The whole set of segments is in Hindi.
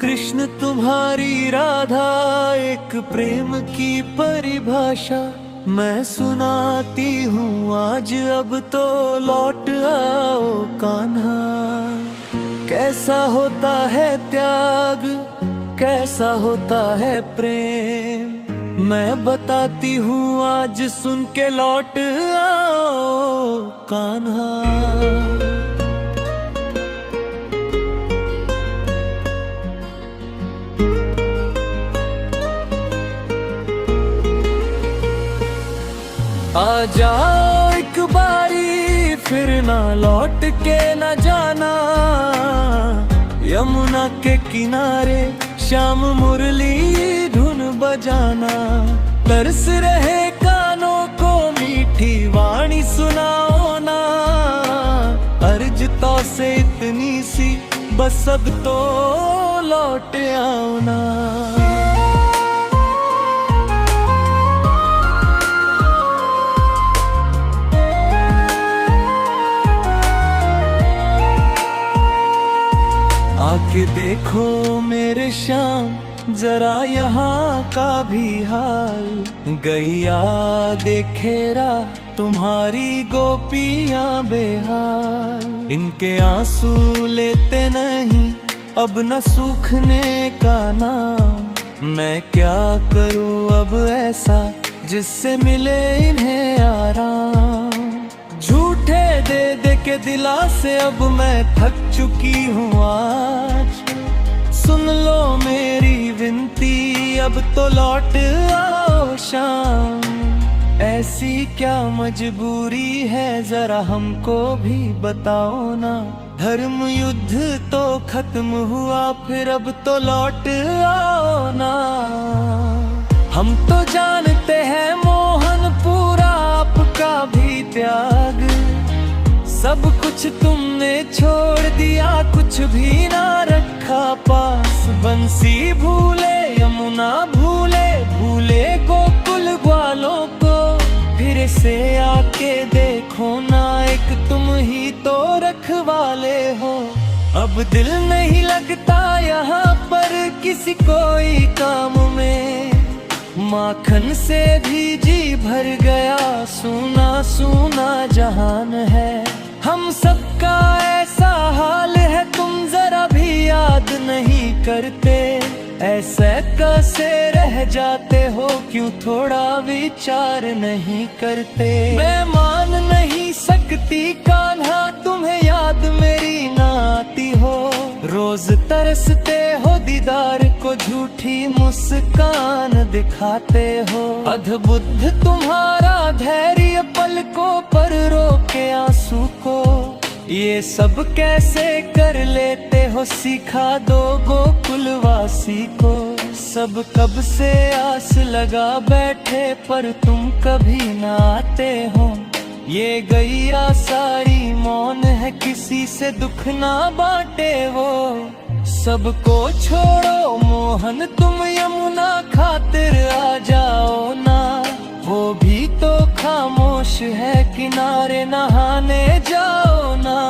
कृष्ण तुम्हारी राधा एक प्रेम की परिभाषा मैं सुनाती हूँ आज, अब तो लौट आओ कान्हा। कैसा होता है त्याग, कैसा होता है प्रेम, मैं बताती हूँ आज, सुन के लौट आओ कान्हा। आ जाओ एक बारी फिर ना लौट के न जाना, यमुना के किनारे श्याम मुरली धुन बजाना। तरस रहे कानों को मीठी वाणी सुनाओ ना, अर्ज तो से इतनी सी बस अब तो लौट आओ ना। आके देखो मेरे श्याम जरा यहाँ का भी हाल, गैया देखे राह तुम्हारी गोपियाँ बेहाल। इनके आंसू लेते नहीं अब न सूखने का नाम, मैं क्या करूँ अब ऐसा जिससे मिले इन्हें आराम। झूठे दे दे के दिलासे अब मैं थक चुकी हूँ आज, सुन लो मेरी विनती अब तो लौट आओ शाम। ऐसी क्या मजबूरी है जरा हमको भी बताओ ना, धर्म युद्ध तो खत्म हुआ फिर अब तो लौट आओ ना। हम तो जानते हैं मोहन पूरा आपका भी त्याग, सब कुछ तुमने छोड़ दिया कुछ भी ना रखा पास। बंसी भूले यमुना भूले, भूले गोकुल ग्वालों को, फिर से आके देखो ना एक तुम ही तो रखवाले हो। अब दिल नहीं लगता यहाँ पर किसी कोई काम में, माखन से भी जी भर गया सूना सूना जहान है। हम सबका ऐसा हाल है तुम जरा भी याद नहीं करते, ऐसे कैसे रह जाते हो क्यों थोड़ा विचार नहीं करते। मैं मान नहीं सकती कान्हा तुम्हें याद मेरी ना आती हो, रोज तरसते हो दीदार को झूठी मुस्कान दिखाते हो। अद्भुत तुम्हारा धैर्य पलकों पर रोके आंसू को, ये सब कैसे कर लेते हो सिखा दो गोकुलवासी को। सब कब से आस लगा बैठे पर तुम कभी ना आते हो, ये गैया सारी मौन है किसी से दुख ना बांटे वो। सबको छोड़ो मोहन तुम यमुना खातिर आ जाओ ना, वो भी तो खामोश है किनारे नहाने जाओ ना।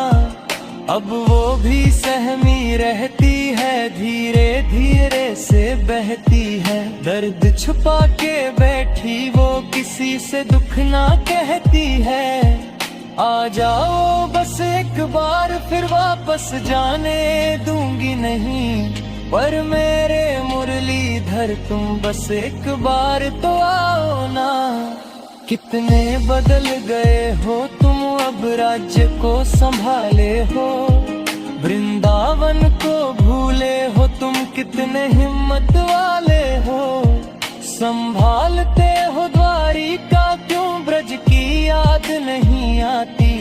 अब वो भी सहमी रहती है धीरे धीरे से बहती है, दर्द छुपा के बैठी वो किसी से दुख ना कहती है। आ जाओ बस एक बार फिर वापस जाने दूंगी नहीं, पर मेरे मुरलीधर तुम बस एक बार तो आओ ना। कितने बदल गए हो तुम अब राज्य को संभाले हो, वृंदावन को भूले हो तुम कितने हिम्मत वाले हो। संभालते हो द्वारिका क्यों ब्रज की याद नहीं आती,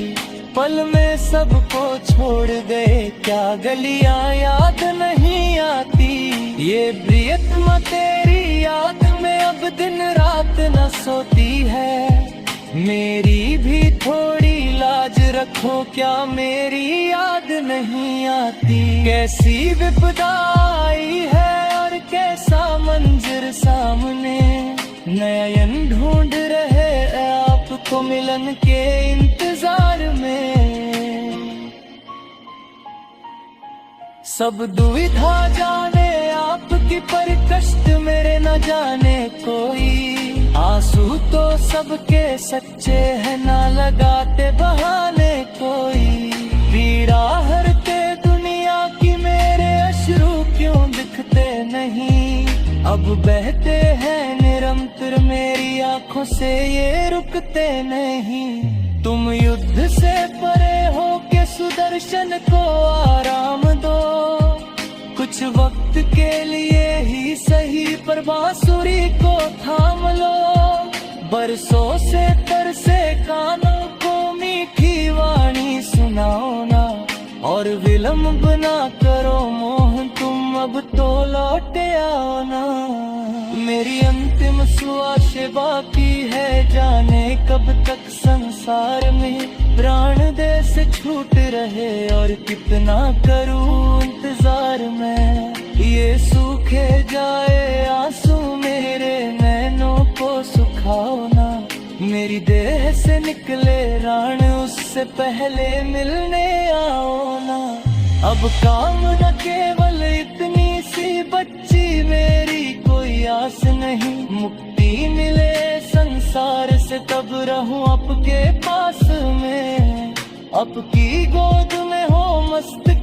पल में सबको छोड़ गए क्या गलियां याद नहीं आती। ये प्रियतमा तेरी याद में अब दिन रात न सोती है, मेरी भी थोड़ी लाज रखो क्या मेरी याद नहीं आती। कैसी विपदा आई है और कैसा मंजर सामने, नयन ढूंढ रहे आपको मिलन के इंतजार में। सब दुविधा जाने आपकी, पर कष्ट मेरे न जाने कोई। आंसू तो सबके सच्चे हैं, ना लगाते बहाने कोई। पीड़ा हरते दुनिया की, मेरे अश्रु क्यों दिखते नहीं। अब बहते हैं निरंतर मेरी आंखों से, ये रुकते नहीं। तुम युद्ध से परे हो के सुदर्शन को आराम दो। कुछ वक्त के लिए ही सही, पर बांसुरी को थाम लो। बरसों से तरसे कानों को मीठी वाणी सुनाओ ना। और विलंब ना करो मोहन, तुम अब तो लौट आओ ना। मेरी अंतिम श्वास बाकी है, जाने कब तक संसार में प्राण दे से छूट रहे। और कितना करूं इंतजार मैं, ये सूखे जाए आंसू मेरे नैनों को सुखाओ ना। मेरी देह से निकले प्राण, उससे पहले मिलने आओ ना। अब काम न केवल इतनी सी बच्ची मेरी, कोई आस नहीं। मुक्ति मिले संसार से, तब रहूं आपके पास में। आपकी गोद में हो मस्त